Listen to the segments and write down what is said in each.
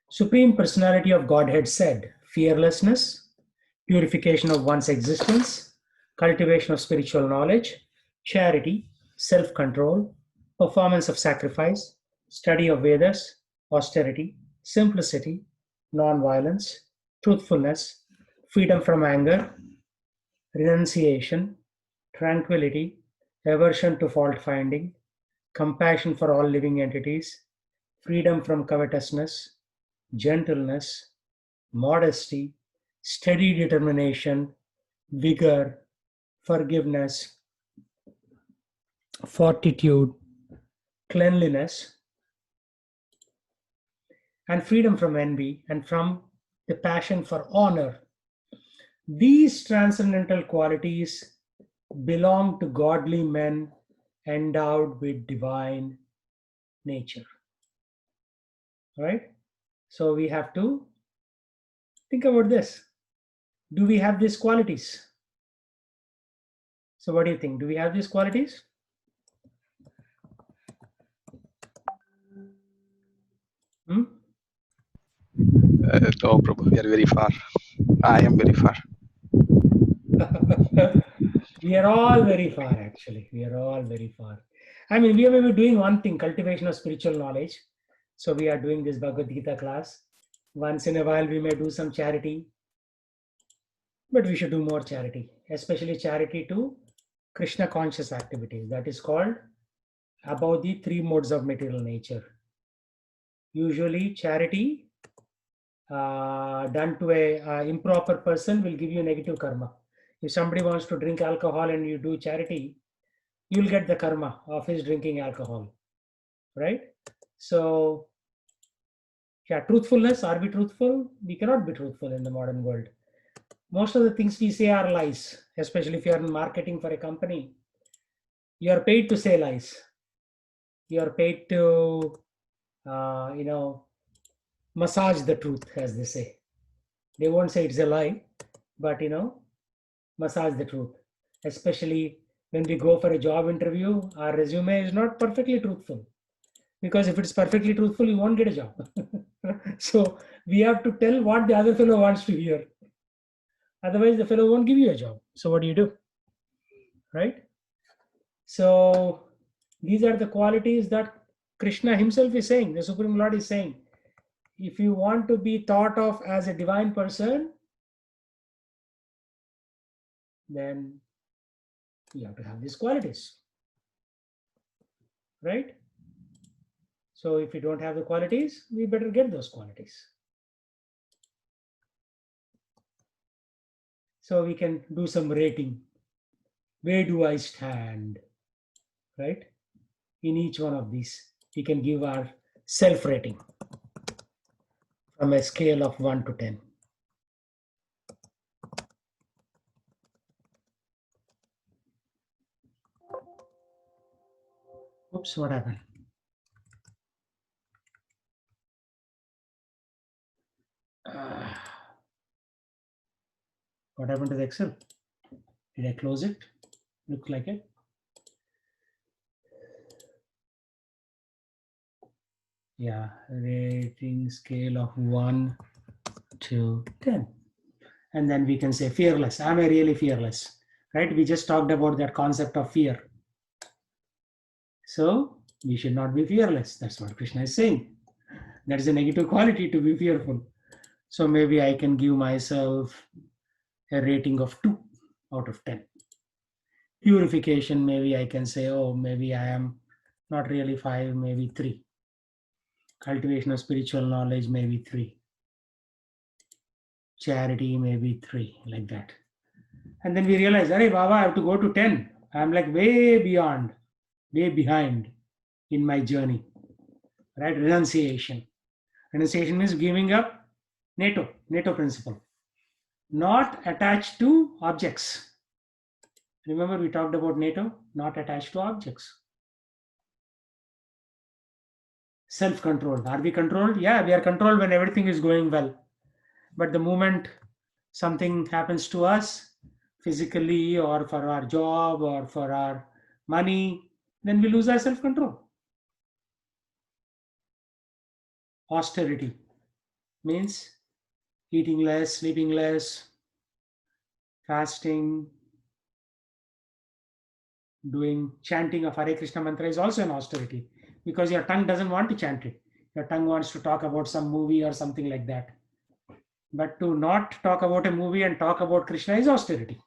Supreme Personality of Godhead said, fearlessness, purification of one's existence, cultivation of spiritual knowledge, charity, self control, performance of sacrifice, study of Vedas, austerity, simplicity, non violence, truthfulness, freedom from anger, renunciation, tranquility, aversion to fault finding, compassion for all living entities, freedom from covetousness, gentleness, modesty, steady determination, vigor, forgiveness, fortitude, cleanliness, and freedom from envy and from the passion for honor. These transcendental qualities belong to godly men endowed with divine nature. Right? So we have to think about this. Do we have these qualities? So what do you think? Do we have these qualities? Hmm? No, Prabhu, we are very far. I am very far. We are all very far, actually. We are all very far. I mean, we are maybe doing one thing, cultivation of spiritual knowledge. So we are doing this Bhagavad Gita class. Once in a while, we may do some charity, but we should do more charity, especially charity to Krishna conscious activities. That is called above the three modes of material nature. Usually, charity done to a improper person will give you negative karma. If somebody wants to drink alcohol and you do charity, you'll get the karma of his drinking alcohol, right? So, yeah, truthfulness. Are we truthful? We cannot be truthful in the modern world. Most of the things we say are lies, especially if you are in marketing for a company. You are paid to say lies. You are paid to, uh, you know, massage the truth, as they say. They won't say it's a lie, but massage the truth. Especially when we go for a job interview, our resume is not perfectly truthful. Because if it's perfectly truthful, you won't get a job. So we have to tell what the other fellow wants to hear. Otherwise, the fellow won't give you a job. So what do? Right? So these are the qualities that Krishna himself is saying, the Supreme Lord is saying. If you want to be thought of as a divine person, then you have to have these qualities. Right? So if you don't have the qualities, we better get those qualities. So we can do some rating. Where do I stand? Right? In each one of these, we can give our self rating from a scale of 1 to 10. Oops, what happened? What happened to the Excel? Did I close it? Looks like it. Yeah, rating scale of 1 to 10. And then we can say fearless. Am I really fearless? Right? We just talked about that concept of fear. So we should not be fearless. That's what Krishna is saying. That is a negative quality to be fearful. So maybe I can give myself a rating of 2 out of 10. Purification, maybe I can say, oh, maybe I am not really 5, maybe 3. Cultivation of spiritual knowledge, maybe 3. Charity, maybe 3, like that. And then we realize, hey, Baba, I have to go to 10. I'm like way beyond, way behind in my journey. Right? Renunciation. Renunciation means giving up NATO principle. Not attached to objects. Remember, we talked about NATO, not attached to objects. Self-control. Are we controlled? Yeah, we are controlled when everything is going well. But the moment something happens to us, physically or for our job or for our money, then we lose our self-control. Austerity. Means eating less, sleeping less, fasting, doing chanting of Hare Krishna mantra is also an austerity, because your tongue doesn't want to chant it. Your tongue wants to talk about some movie or something like that. But to not talk about a movie and talk about Krishna is austerity.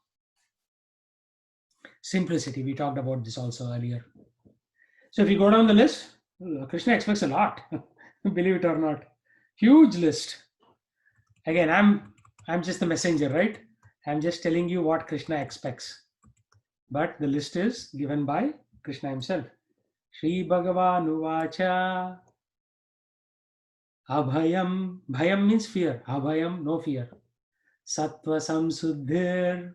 Simplicity, we talked about this also earlier. So if you go down the list, Krishna expects a lot, believe it or not. Huge list. Again, I'm just the messenger, right? I'm just telling you what Krishna expects. But the list is given by Krishna himself. Shri Bhagavan Uvacha. Abhayam. Bhayam means fear. Abhayam, no fear. Sattva Samsuddhir.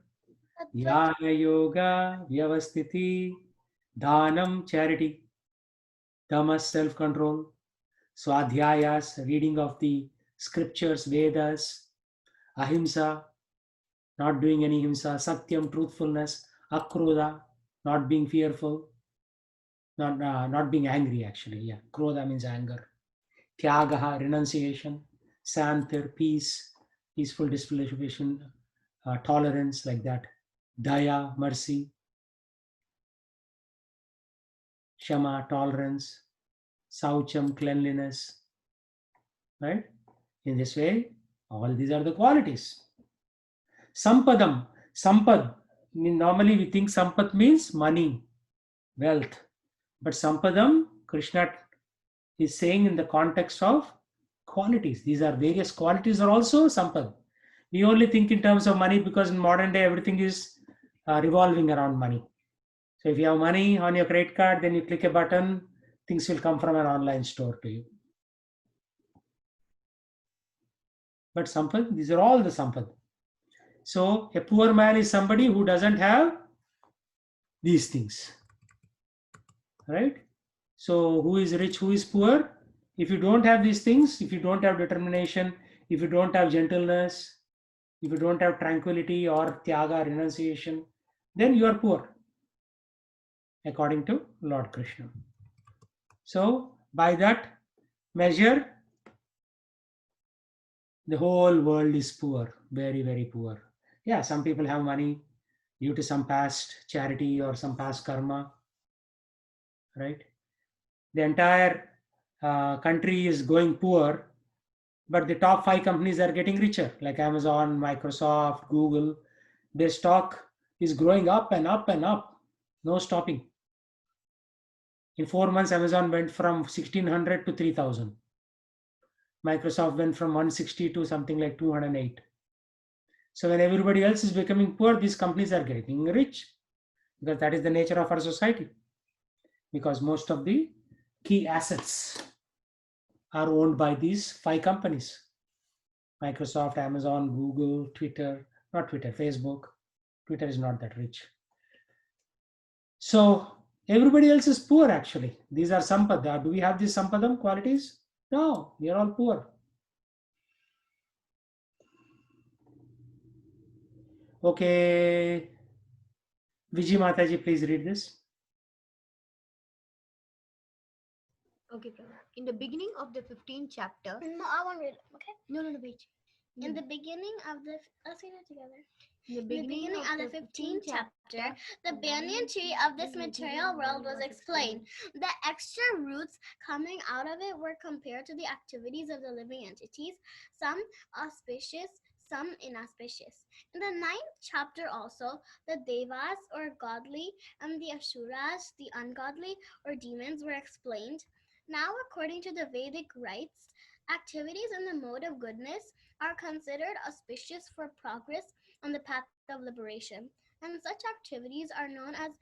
Jnana Yoga. Vyavastiti. Dhanam, charity. Tamas, self control. Swadhyayas, reading of the scriptures, Vedas. Ahimsa, not doing any himsa. Satyam, truthfulness. Akrodha, not being fearful. Not being angry, actually. Yeah. Krodha means anger. Tyagaha, renunciation. Santir, peace, peaceful disposition, tolerance, like that. Daya, mercy. Shama, tolerance. Saucham, cleanliness. Right? In this way, all these are the qualities. Sampadam, sampad. Normally we think sampad means money, wealth. But sampadam, Krishna is saying in the context of qualities. These are various qualities are also sampad. We only think in terms of money because in modern day everything is revolving around money. So if you have money on your credit card, then you click a button, things will come from an online store to you. But sampad, these are all the sampad. So a poor man is somebody who doesn't have these things, right? So who is rich, who is poor? If you don't have these things, if you don't have determination, if you don't have gentleness, if you don't have tranquility or tyaga, renunciation, then you are poor, according to Lord Krishna. So by that measure, the whole world is poor, very, very poor. Yeah, some people have money due to some past charity or some past karma, right? The entire country is going poor, but the top 5 companies are getting richer, like Amazon, Microsoft, Google. Their stock is growing up and up and up, no stopping. In 4 months, Amazon went from 1600 to 3000. Microsoft went from 160 to something like 208. So when everybody else is becoming poor, these companies are getting rich, because that is the nature of our society. Because most of the key assets are owned by these 5 companies: Microsoft, Amazon, Google, Twitter, not Twitter, Facebook. Twitter is not that rich. So everybody else is poor, actually. These are sampada. Do we have these sampadam qualities? No, we are all poor. Okay. Vijay Mataji, please read this. Okay, Prabhu. In the beginning of the 15th chapter. No, I want to read it. Okay. No, wait. In the beginning of the, let's read it together. In the In the beginning of the 15th chapter, the banyan tree of this material world was explained. The extra roots coming out of it were compared to the activities of the living entities, some auspicious, some inauspicious. In the 9th chapter also, the devas or godly and the asuras, the ungodly or demons, were explained. Now, according to the Vedic rites, activities in the mode of goodness are considered auspicious for progress on the path of liberation, and such activities are known as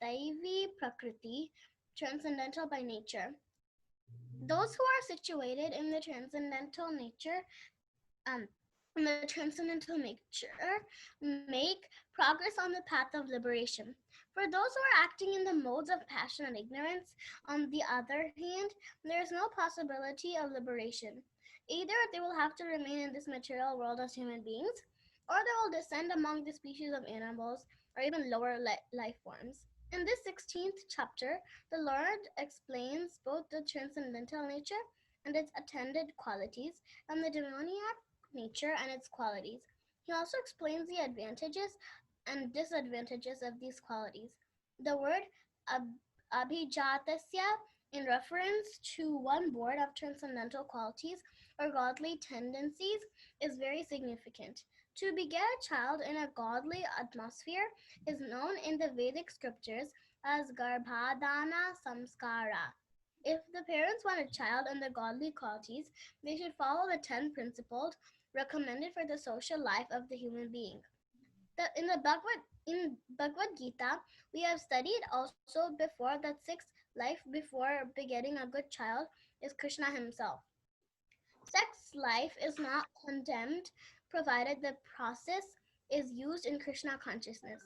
Daivi Prakriti, transcendental by nature. Those who are situated in the transcendental nature, make progress on the path of liberation. For those who are acting in the modes of passion and ignorance, on the other hand, there is no possibility of liberation. Either they will have to remain in this material world as human beings, or they will descend among the species of animals or even lower life forms. In this 16th chapter, the Lord explains both the transcendental nature and its attendant qualities, and the demoniac nature and its qualities. He also explains the advantages and disadvantages of these qualities. The word abhijatasya, in reference to one born of transcendental qualities or godly tendencies, is very significant. To beget a child in a godly atmosphere is known in the Vedic scriptures as Garbhadana Samskara. If the parents want a child in the godly qualities, they should follow the 10 principles recommended for the social life of the human being. In Bhagavad Gita, we have studied also before that sixth life before begetting a good child is Krishna himself. Sex life is not condemned provided the process is used in Krishna consciousness.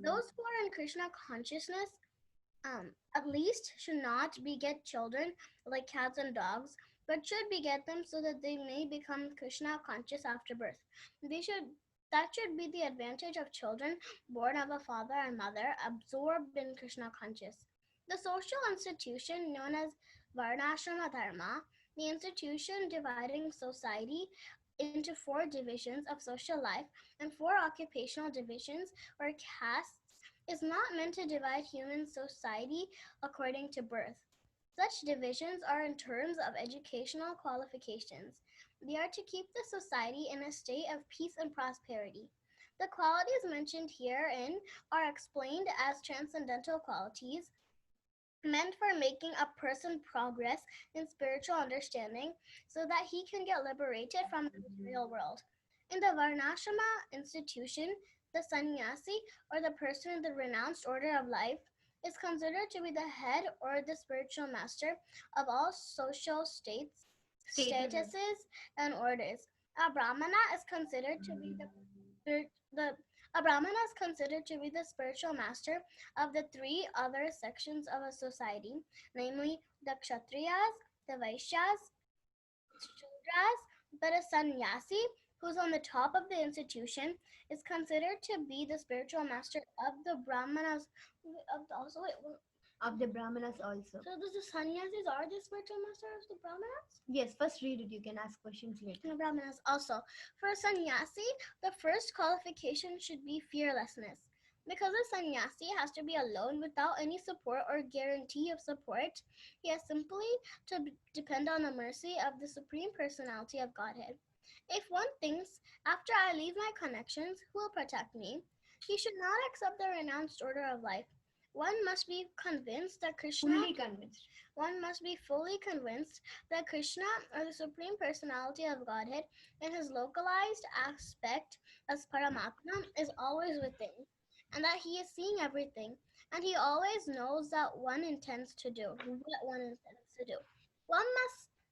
Those who are in Krishna consciousness at least should not beget children like cats and dogs, but should beget them so that they may become Krishna conscious after birth. That should be the advantage of children born of a father and mother absorbed in Krishna conscious. The social institution known as Varnashrama Dharma, the institution dividing society into 4 divisions of social life and 4 occupational divisions or castes, is not meant to divide human society according to birth. Such divisions are in terms of educational qualifications. They are to keep the society in a state of peace and prosperity. The qualities mentioned herein are explained as transcendental qualities meant for making a person progress in spiritual understanding so that he can get liberated from the material world. In the Varnashrama institution, the sannyasi, or the person in the renounced order of life, is considered to be the head or the spiritual master of all social statuses, and orders. A brahmana is considered to be the a brahmana is considered to be the spiritual master of the 3 other sections of a society, namely the kshatriyas, the vaishyas, shudras, but a sannyasi, who's on the top of the institution, is considered to be the spiritual master of the brahmanas. Of the Brahmanas also. So the sannyasis are the spiritual master of the brahmanas? Yes, first read it. You can ask questions later. The brahmanas also. For a sannyasi, the first qualification should be fearlessness. Because a sannyasi has to be alone without any support or guarantee of support, he has simply to depend on the mercy of the Supreme Personality of Godhead. If one thinks, after I leave my connections, who will protect me? He should not accept the renounced order of life. One must be convinced that Krishna. Fully convinced. One must be fully convinced that Krishna, or the Supreme Personality of Godhead, in his localized aspect as Paramatma, is always within, and that he is seeing everything, and he always knows that one intends to do, what one intends to do.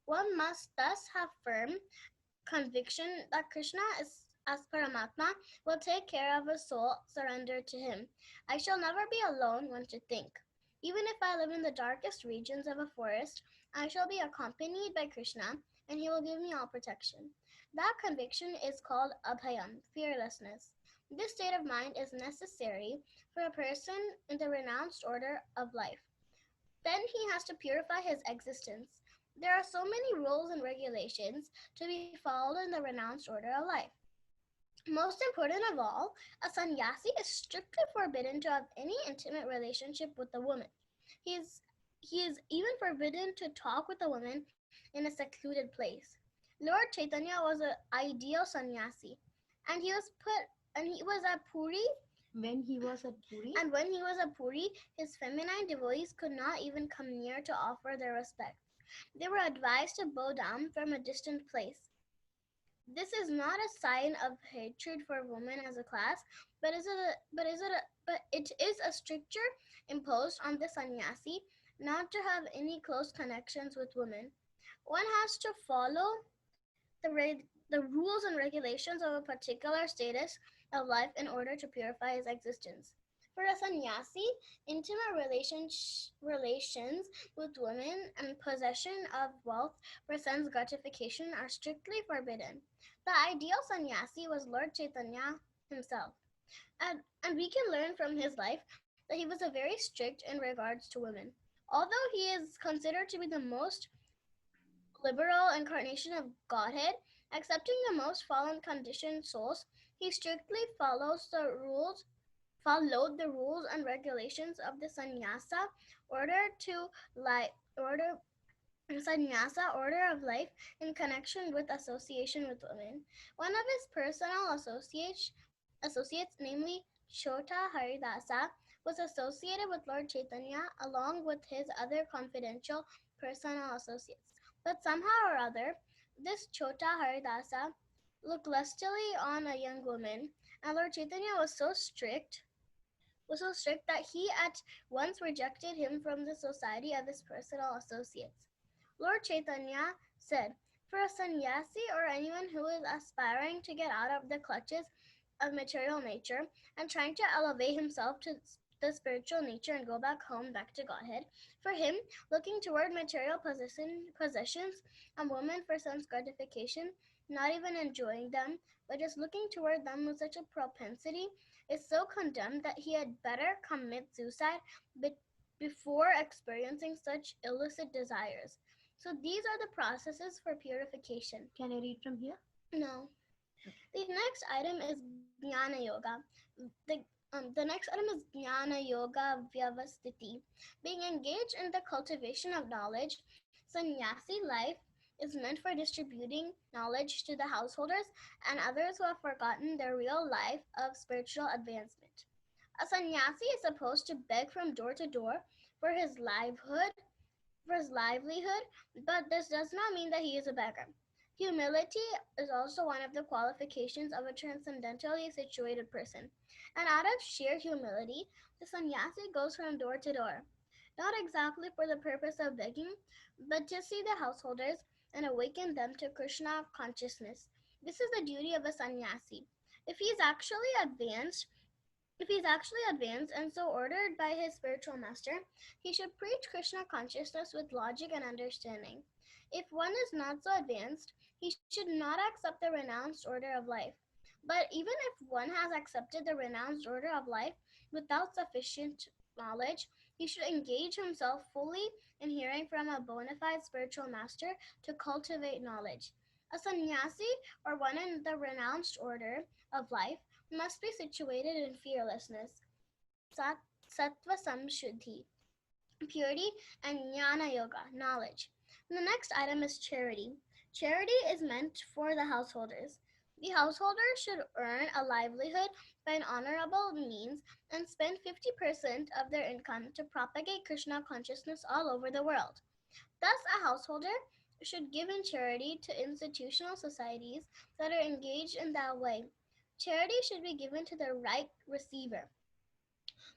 One must thus have firm conviction that Krishna is as Paramatma will take care of a soul surrendered to him. I shall never be alone, one should think. Even if I live in the darkest regions of a forest, I shall be accompanied by Krishna, and he will give me all protection. That conviction is called abhayam, fearlessness. This state of mind is necessary for a person in the renounced order of life. Then he has to purify his existence. There are so many rules and regulations to be followed in the renounced order of life. Most important of all, a sannyasi is strictly forbidden to have any intimate relationship with a woman. He is even forbidden to talk with a woman in a secluded place. Lord Chaitanya was an ideal sannyasi, and he was at Puri. When he was at Puri, And when he was at Puri, his feminine devotees could not even come near to offer their respect. They were advised to bow down from a distant place. This is not a sign of hatred for women as a class, but it is a stricture imposed on the sannyasi not to have any close connections with women. One has to follow the rules and regulations of a particular status of life in order to purify his existence. For a sannyasi, intimate relations with women and possession of wealth for sense gratification are strictly forbidden. The ideal sannyasi was Lord Chaitanya himself. And we can learn from his life that he was a very strict in regards to women. Although he is considered to be the most liberal incarnation of Godhead, accepting the most fallen conditioned souls, he strictly followed the rules and regulations of the sannyasa order of life in connection with association with women. One of his personal associates, namely Chota Haridasa, was associated with Lord Chaitanya along with his other confidential personal associates. But somehow or other, this Chota Haridasa looked lustily on a young woman, and Lord Chaitanya was so strict that he at once rejected him from the society of his personal associates. Lord Chaitanya said, for a sannyasi or anyone who is aspiring to get out of the clutches of material nature and trying to elevate himself to the spiritual nature and go back home, back to Godhead, for him, looking toward material possessions and women for sense gratification, not even enjoying them, but just looking toward them with such a propensity, is so condemned that he had better commit suicide before experiencing such illicit desires. So these are the processes for purification. Can I read from here? No. The next item is Jnana Yoga. The next item is Jnana Yoga Vyavastiti. Being engaged in the cultivation of knowledge, sannyasi life is meant for distributing knowledge to the householders and others who have forgotten their real life of spiritual advancement. A sannyasi is supposed to beg from door to door for his livelihood, but this does not mean that he is a beggar. Humility is also one of the qualifications of a transcendentally situated person, and out of sheer humility, the sannyasi goes from door to door, not exactly for the purpose of begging, but to see the householders and awaken them to Krishna consciousness. This is the duty of a sannyasi. If he is actually advanced, and so ordered by his spiritual master, he should preach Krishna consciousness with logic and understanding. If one is not so advanced, he should not accept the renounced order of life. But even if one has accepted the renounced order of life without sufficient knowledge, he should engage himself fully in hearing from a bona fide spiritual master to cultivate knowledge. A sannyasi, or one in the renounced order of life, must be situated in fearlessness, sattva samshuddhi, purity, and jnana yoga, knowledge. The next item is charity. Charity is meant for the householders. The householders should earn a livelihood by an honorable means and spend 50% of their income to propagate Krishna consciousness all over the world. Thus, a householder should give in charity to institutional societies that are engaged in that way. Charity should be given to the right receiver.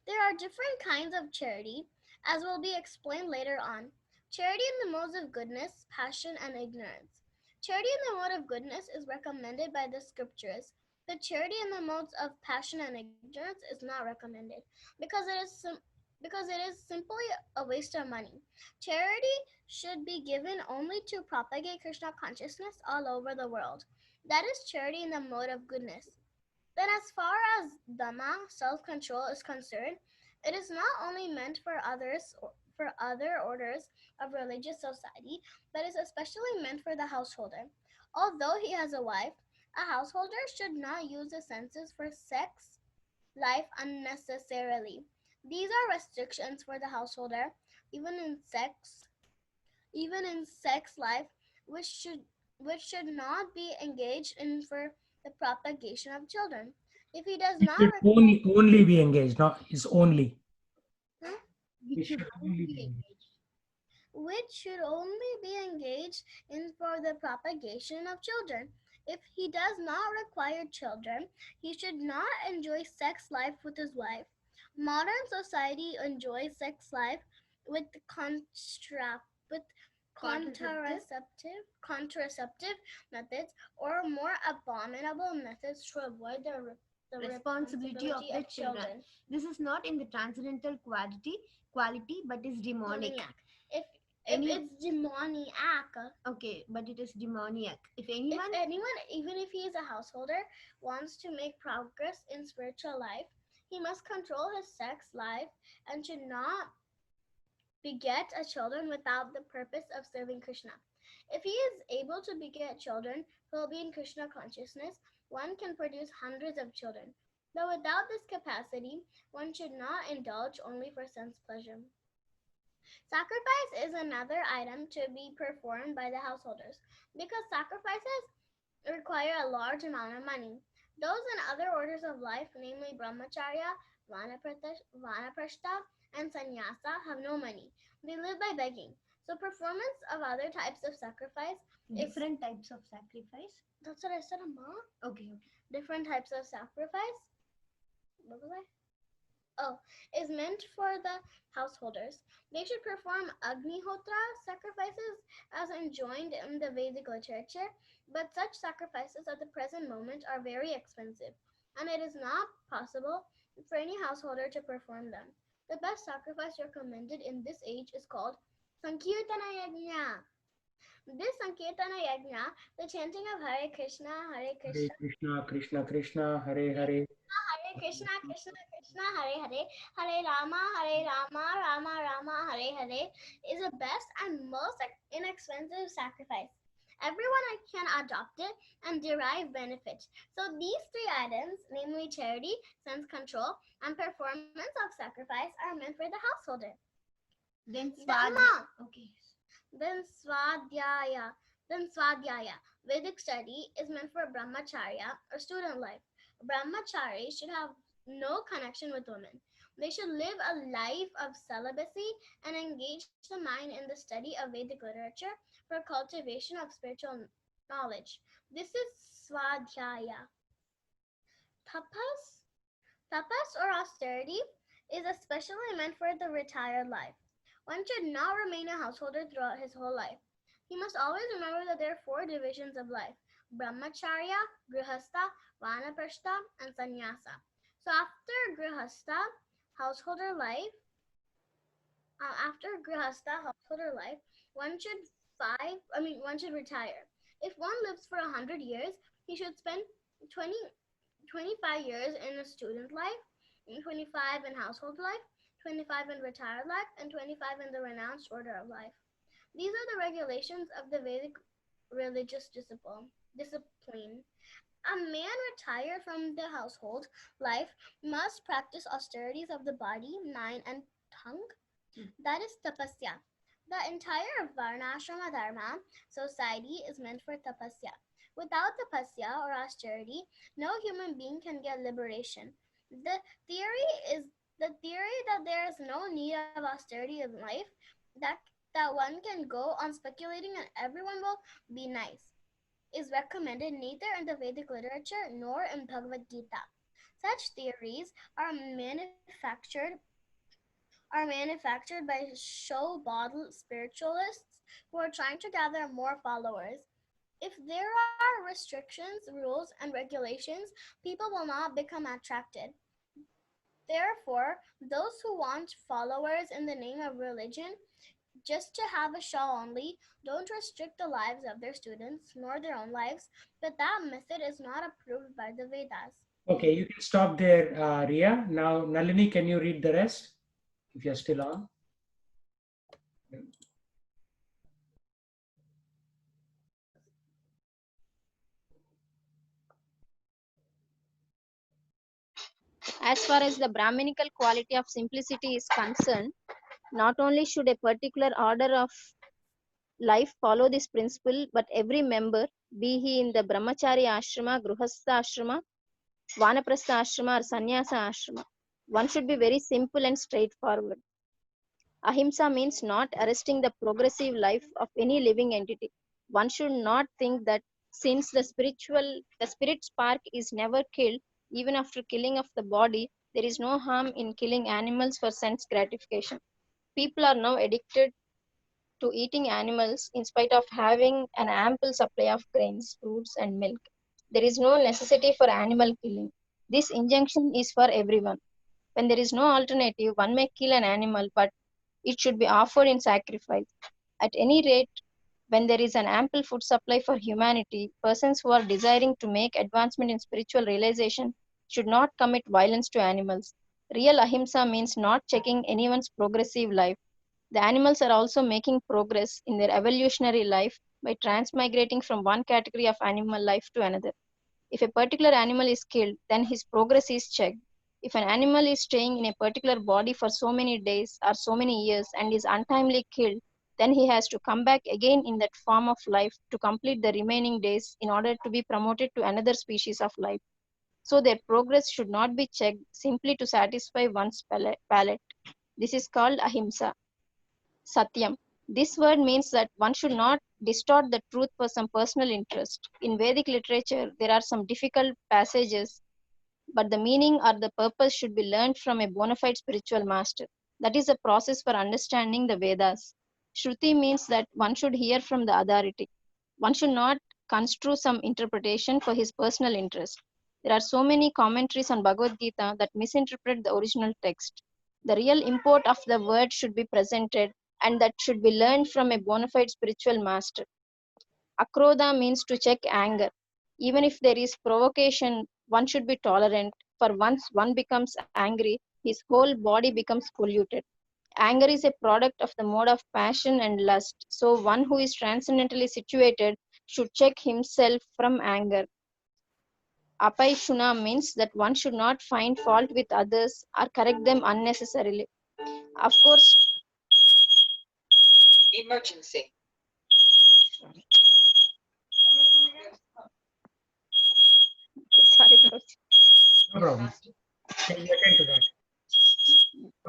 There are different kinds of charity, as will be explained later on. Charity in the modes of goodness, passion, and ignorance. Charity in the mode of goodness is recommended by the scriptures, but charity in the modes of passion and ignorance is not recommended because it is simply a waste of money. Charity should be given only to propagate Krishna consciousness all over the world. That is charity in the mode of goodness. Then, as far as Dhamma, self-control, is concerned, it is not only meant for other orders of religious society, but is especially meant for the householder. Although he has a wife, a householder should not use the senses for sex life unnecessarily. These are restrictions for the householder, even in sex life, which should not be engaged in for the propagation of children. If he does It not should only be engaged, not is only. Which should only be engaged. which should only be engaged in for the propagation of children. If he does not require children, he should not enjoy sex life with his wife. Modern society enjoys sex life with with contraceptive methods or more abominable methods to avoid the Responsibility of the children. This is not in the transcendental quality, but is demonic. If Any- it's demoniac, Okay, but it is demoniac. If if anyone, anyone, even if he is a householder, wants to make progress in spiritual life, he must control his sex life and should not beget a children without the purpose of serving Krishna. If he is able to beget children who will be in Krishna consciousness, one can produce hundreds of children. But without this capacity, one should not indulge only for sense pleasure. Sacrifice is another item to be performed by the householders because sacrifices require a large amount of money. Those in other orders of life, namely Brahmacharya, Vanaprastha, and Sannyasa, have no money. They live by begging. So performance of other types of sacrifice Different types of sacrifice. That's what I said, Amma. Okay. Different types of sacrifice. What was I? Oh, is meant for the householders. They should perform Agnihotra sacrifices as enjoined in the Vedic literature, but such sacrifices at the present moment are very expensive, and it is not possible for any householder to perform them. The best sacrifice recommended in this age is called Sankirtana Yajna. This Sankirtana Yajna, the chanting of Hare Krishna, Hare Krishna, Krishna Krishna, Hare Hare. Hare Krishna, Krishna Krishna, Hare Hare, Hare Rama, Rama Rama, Hare Hare, is the best and most inexpensive sacrifice. Everyone can adopt it and derive benefit. So these three items, namely charity, sense control, and performance of sacrifice, are meant for the householder. Then Dhamma. Okay. Then Swadhyaya. Vedic study is meant for Brahmacharya or student life. Brahmacharis should have no connection with women. They should live a life of celibacy and engage the mind in the study of Vedic literature for cultivation of spiritual knowledge. This is Swadhyaya. Tapas or austerity is especially meant for the retired life. One should not remain a householder throughout his whole life. He must always remember that there are 4 divisions of life: Brahmacharya, Grihastha, Vanaprastha, and Sannyasa. So after Grihastha, householder life, one should retire. If one lives for 100 years, he should spend 25 years in a student life, 25 in household life, 25 in retired life, and 25 in the renounced order of life. These are the regulations of the Vedic religious discipline. A man retired from the household life must practice austerities of the body, mind, and tongue. That is tapasya. The entire Varnashrama Dharma society is meant for tapasya. Without tapasya or austerity, no human being can get liberation. The theory that there is no need of austerity in life, that one can go on speculating and everyone will be nice, is recommended neither in the Vedic literature nor in Bhagavad Gita. Such theories are manufactured by show-bottle spiritualists who are trying to gather more followers. If there are restrictions, rules, and regulations, people will not become attracted. Therefore, those who want followers in the name of religion, just to have a show only, don't restrict the lives of their students nor their own lives, but that method is not approved by the Vedas. Okay, you can stop there, Ria. Now, Nalini, can you read the rest if you're still on? As far as the Brahminical quality of simplicity is concerned, not only should a particular order of life follow this principle, but every member, be he in the Brahmachari ashrama, Gruhastha ashrama, Vanaprastha ashrama, or Sannyasa ashrama, one should be very simple and straightforward. Ahimsa means not arresting the progressive life of any living entity. One should not think that since the spirit spark is never killed, even after killing of the body, there is no harm in killing animals for sense gratification. People are now addicted to eating animals in spite of having an ample supply of grains, fruits, and milk. There is no necessity for animal killing. This injunction is for everyone. When there is no alternative, one may kill an animal, but it should be offered in sacrifice. At any rate, when there is an ample food supply for humanity, persons who are desiring to make advancement in spiritual realization should not commit violence to animals. Real ahimsa means not checking anyone's progressive life. The animals are also making progress in their evolutionary life by transmigrating from one category of animal life to another. If a particular animal is killed, then his progress is checked. If an animal is staying in a particular body for so many days or so many years and is untimely killed, then he has to come back again in that form of life to complete the remaining days in order to be promoted to another species of life. So their progress should not be checked simply to satisfy one's palate. This is called ahimsa. Satyam. This word means that one should not distort the truth for some personal interest. In Vedic literature, there are some difficult passages, but the meaning or the purpose should be learned from a bona fide spiritual master. That is a process for understanding the Vedas. Shruti means that one should hear from the authority. One should not construe some interpretation for his personal interest. There are so many commentaries on Bhagavad Gita that misinterpret the original text. The real import of the word should be presented, and that should be learned from a bona fide spiritual master. Akrodha means to check anger. Even if there is provocation, one should be tolerant, for once one becomes angry, his whole body becomes polluted. Anger is a product of the mode of passion and lust, so one who is transcendently situated should check himself from anger. Apaishuna means that one should not find fault with others or correct them unnecessarily. Of course, Emergency. sorry, Prabhu. No problem. Can you attend to that?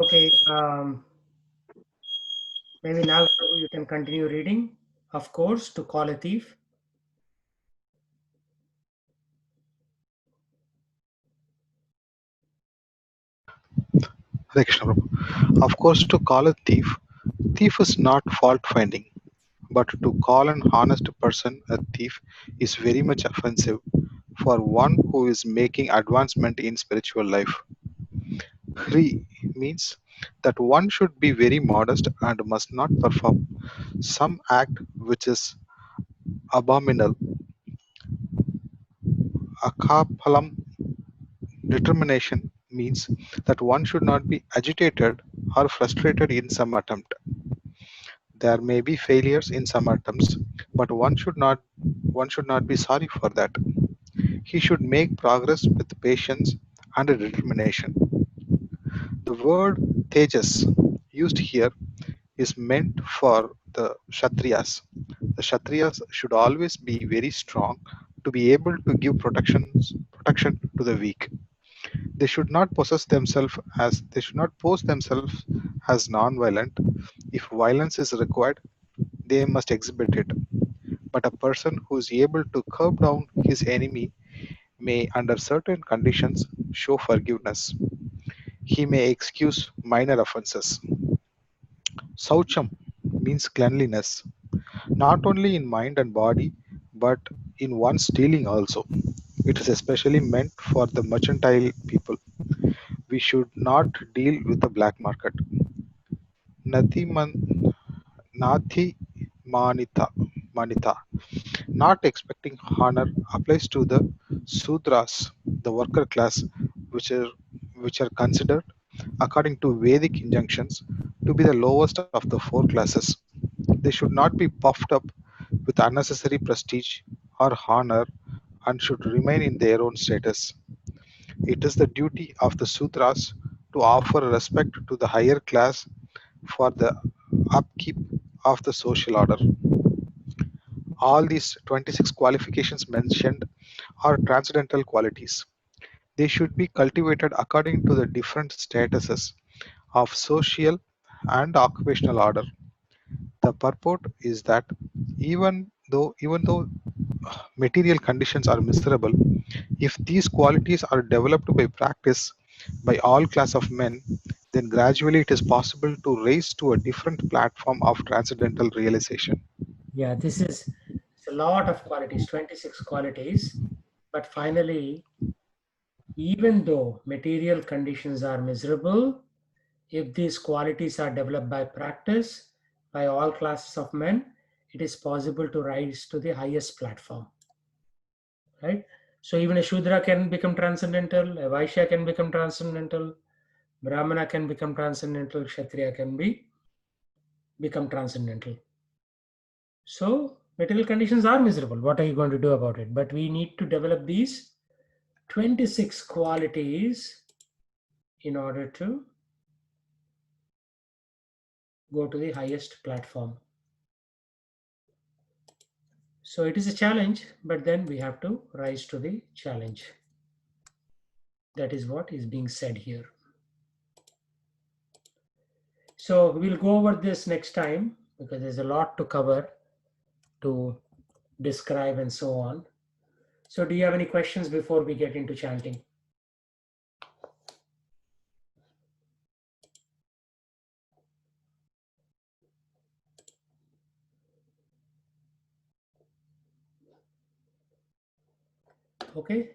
Okay. Maybe now you can continue reading. Of course, to call a thief. Hare Krishna Prabhu. Of course, to call a thief is not fault finding, but to call an honest person a thief is very much offensive for one who is making advancement in spiritual life. Hri means that one should be very modest and must not perform some act which is abominable. Akaphalam determination means that one should not be agitated or frustrated in some attempt. There may be failures in some attempts, but one should not be sorry for that. He should make progress with patience and determination. The word tejas used here is meant for the Kshatriyas. The Kshatriyas should always be very strong to be able to give protection to the weak. They should not pose themselves as non-violent. If violence is required, they must exhibit it. But a person who is able to curb down his enemy may, under certain conditions, show forgiveness. He may excuse minor offenses. Saucham means cleanliness, not only in mind and body, but in one's dealing also. It is especially meant for the mercantile people. We should not deal with the black market. Nati manita. Not expecting honor applies to the Sudras, the worker class, which are considered, according to Vedic injunctions, to be the lowest of the four classes. They should not be puffed up with unnecessary prestige or honor and should remain in their own status. It is the duty of the Sudras to offer respect to the higher class for the upkeep of the social order. All these 26 qualifications mentioned are transcendental qualities. They should be cultivated according to the different statuses of social and occupational order. The purport is that even though material conditions are miserable, if these qualities are developed by practice by all class of men, then gradually it is possible to raise to a different platform of transcendental realization. Yeah, this is it's a lot of qualities, 26 qualities. But finally, even though material conditions are miserable, if these qualities are developed by practice by all classes of men, it is possible to rise to the highest platform. Right? So even a Shudra can become transcendental, a Vaishya can become transcendental, Brahmana can become transcendental, Kshatriya can become transcendental. So Material conditions are miserable. What are you going to do about it? But we need to develop these 26 qualities in order to go to the highest platform. So it is a challenge, but then we have to rise to the challenge. That is what is being said here. So we'll go over this next time because there's a lot to cover, to describe and so on. So do you have any questions before we get into chanting? Okay.